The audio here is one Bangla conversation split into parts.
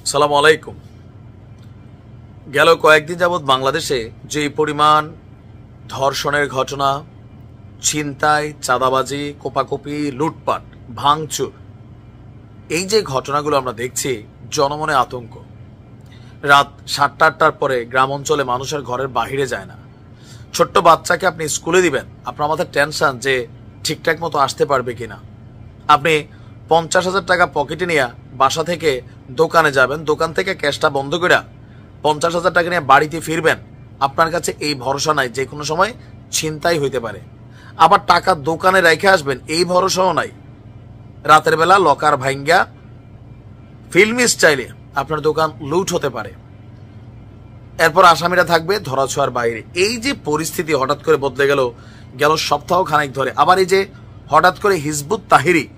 সালামু আলাইকুম। গেল কয়েকদিন যাবৎ বাংলাদেশে যে পরিমাণ ধর্ষণের ঘটনা, ছিনতাই, চাঁদাবাজি, কোপাকুপি, লুটপাট, ভাঙচুর, এই যে ঘটনাগুলো আমরা দেখছি, জনমনে আতঙ্ক। রাত 7টা-8টার পরে গ্রাম অঞ্চলে মানুষের ঘরের বাহিরে যায় না। ছোট্ট বাচ্চাকে আপনি স্কুলে দিবেন, আপনার মাথায় টেনশন যে ঠিকঠাক মতো আসতে পারবে কিনা। আপনি 50,000 টাকা পকেটে নিয়ে বাসা থেকে দোকানে যাবেন, দোকান থেকে ক্যাশটা বন্ধ করে 50,000 টাকা নিয়ে বাড়িতে ফিরবেন, আপনার কাছে এই ভরসা নাই যে কোনো সময় ছিনতাই হইতে পারে। আবার টাকা দোকানে রেখে আসবেন, এই ভরসাও নাই। রাতের বেলা লকার ভাঙ্গা ফিল্মি স্টাইলে আপনার দোকান লুট হতে পারে। এরপর আসামিরা থাকবে ধরাছোঁয়ার বাইরে। এই যে পরিস্থিতি হঠাৎ করে বদলে গেল সপ্তাহ খানেক ধরে। আবার এই যে হঠাৎ করে হিজবুত তাহরির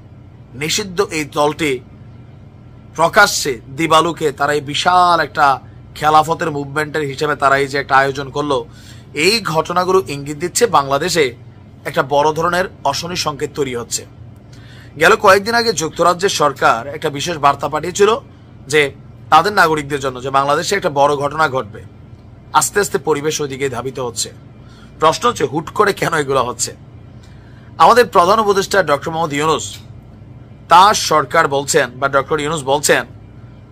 নিষিদ্ধ এই দলটি প্রকাশ্যে দিবালুকে তারা এই বিশাল একটা খেলাফতের মুভমেন্টের হিসেবে তারা এই যে একটা আয়োজন করলো, এই ঘটনাগুলো ইঙ্গিত দিচ্ছে বাংলাদেশে একটা বড় ধরনের অশনি সংকেত তৈরি হচ্ছে। গেল কয়েকদিন আগে যুক্তরাজ্যের সরকার একটা বিশেষ বার্তা পাঠিয়েছিল যে তাদের নাগরিকদের জন্য যে বাংলাদেশে একটা বড় ঘটনা ঘটবে। আস্তে আস্তে পরিবেশ ওইদিকে ধাবিত হচ্ছে। প্রশ্ন হচ্ছে হুট করে কেন এগুলো হচ্ছে। আমাদের প্রধান উপদেষ্টা ডক্টর মোহাম্মদ ইউনূস, তার সরকার বলছেন বা ডক্টর ইউনূস বলছেন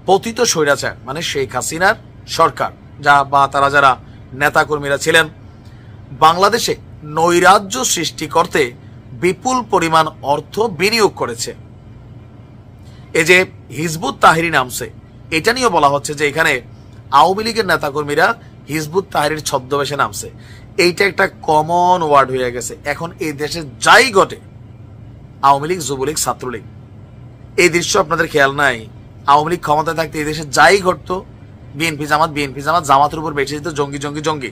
পতিত স্বৈরাচার মানে শেখ হাসিনার সরকার তারা যারা নেতাকর্মীরা ছিলেন বাংলাদেশে নৈরাজ্য সৃষ্টি করতে বিপুল পরিমাণ অর্থ বিনিয়োগ করেছে। এই যে হিজবুত তাহরির নামছে, এটা নিয়েও বলা হচ্ছে যে এখানে আওয়ামী লীগের নেতাকর্মীরা হিজবুত তাহরির ছদ্মবেশে নামছে। এইটা একটা কমন ওয়ার্ড হয়ে গেছে। এখন এই দেশে যাই ঘটে, আওয়ামী লীগ, যুবলীগ, ছাত্রলীগ, এই দৃশ্য আপনাদের খেয়াল নাই? আওয়ামী লীগ ক্ষমতায় থাকতে এই দেশে যাই ঘটতো, বিএনপি জামাত, জামাতের উপর বেঁচে যেত জঙ্গি।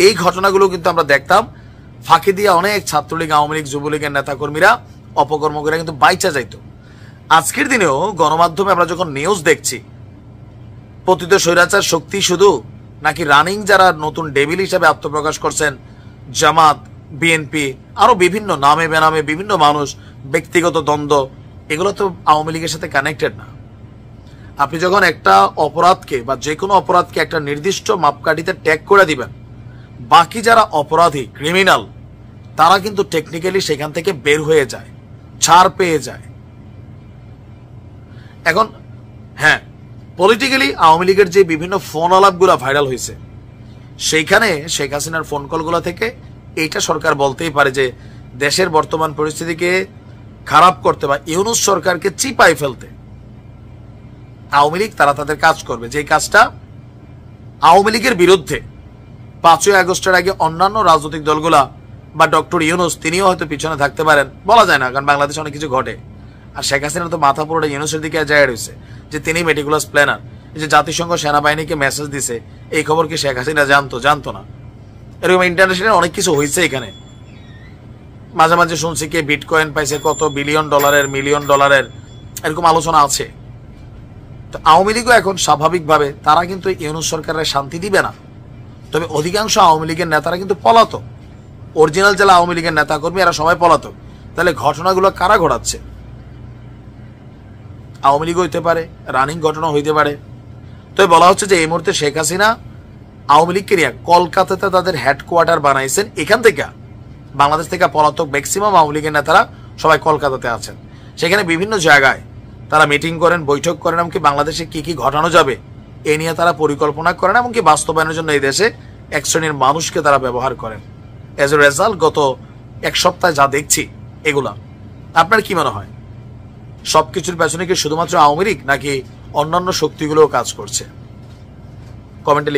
এই ঘটনাগুলো কিন্তু আমরা দেখতাম। ফাঁকি দিয়ে অনেক ছাত্রলীগ, আওয়ামী লীগ, যুবলীগের নেতাকর্মীরা অপকর্ম করে কিন্তু বাইচা যাইত। আজকের দিনেও গণমাধ্যমে আমরা যখন নিউজ দেখছি, পতিত স্বৈরাচার শক্তি শুধু নাকি রানিং যারা নতুন ডেভিল হিসাবে আত্মপ্রকাশ করছেন, জামাত, বিএনপি, আরো বিভিন্ন নামে বেনামে বিভিন্ন মানুষ, ব্যক্তিগত দ্বন্দ্ব, এগুলো তো আওয়ামী লীগের সাথে কানেক্টেড না। আপনি যখন একটা অপরাধকে বা যে কোনো অপরাধকে একটা নির্দিষ্ট মাপকাঠিতে ট্যাগ করে দিবেন, বাকি যারা অপরাধী, ক্রিমিনাল, তারা কিন্তু টেকনিক্যালি সেখান থেকে বের হয়ে যায়, ছাড় পেয়ে যায়। এখন হ্যাঁ, পলিটিক্যালি আওয়ামী লীগের যে বিভিন্ন ফোন আলাপগুলো ভাইরাল হয়েছে, সেইখানে শেখ হাসিনার ফোন কলগুলো থেকে এইটা সরকার বলতেই পারে যে দেশের বর্তমান পরিস্থিতিকে খারাপ করতে বা ইউনূস সরকারকে চিপাই ফেলতে আওয়ামী লীগ তারা তাদের কাজ করবে। যে কাজটা আওয়ামী লীগের বিরুদ্ধে 5ই আগস্টের আগে অন্যান্য রাজনৈতিক দলগুলা বা ডক্টর ইউনূস তিনিও হয়তো পিছনে থাকতে পারেন, বলা যায় না, কারণ বাংলাদেশে অনেক কিছু ঘটে। আর শেখ হাসিনা তো মাথা পুরোটা ইউনূসের দিকে যায় রয়েছে যে তিনি মেটিকুলাস প্ল্যানার। এই যে জাতিসংঘ সেনাবাহিনীকে মেসেজ দিছে, এই খবর কি শেখ হাসিনা জানতো না? এরকম ইন্টারন্যাশনাল অনেক কিছু হয়েছে। এখানে মাঝে মাঝে শুনছি কে বিটকয়েন পাইছে কত বিলিয়ন ডলারের, মিলিয়ন ডলারের, এরকম আলোচনা আছে। তো আওয়ামী লীগও এখন স্বাভাবিকভাবে তারা কিন্তু ইউনূস সরকারের শান্তি দিবে না। তবে অধিকাংশ আওয়ামী লীগের নেতারা কিন্তু পলাতক। অরিজিনাল যারা আওয়ামী লীগের নেতাকর্মী এরা সবাই পলাতক। তাহলে ঘটনাগুলো কারা ঘটাচ্ছে? আওয়ামী লীগ হইতে পারে, রানিং ঘটনা হইতে পারে। তবে বলা হচ্ছে যে এই মুহূর্তে শেখ হাসিনা আওয়ামী লীগকে নিয়ে কলকাতাতে তাদের হেডকোয়ার্টার বানাইছেন। এখান থেকে বাংলাদেশ থেকে পলাতক ম্যাক্সিমাম আওয়ামী লীগের নেতারা সবাই কলকাতাতে আছেন। সেখানে বিভিন্ন জায়গায় তারা মিটিং করেন, বৈঠক করেন, এমনকি বাংলাদেশে কি কি ঘটানো যাবে এ নিয়ে তারা পরিকল্পনা করেন, এমনকি বাস্তবায়নের জন্য এই দেশে এক শ্রেণীর মানুষকে তারা ব্যবহার করেন। এজ এ রেজাল্ট গত এক সপ্তাহে যা দেখছি এগুলা, আপনার কি মনে হয় সবকিছুর পেছনে কি শুধুমাত্র আওয়ামী লীগ নাকি অন্যান্য শক্তিগুলোও কাজ করছে? কমেন্টে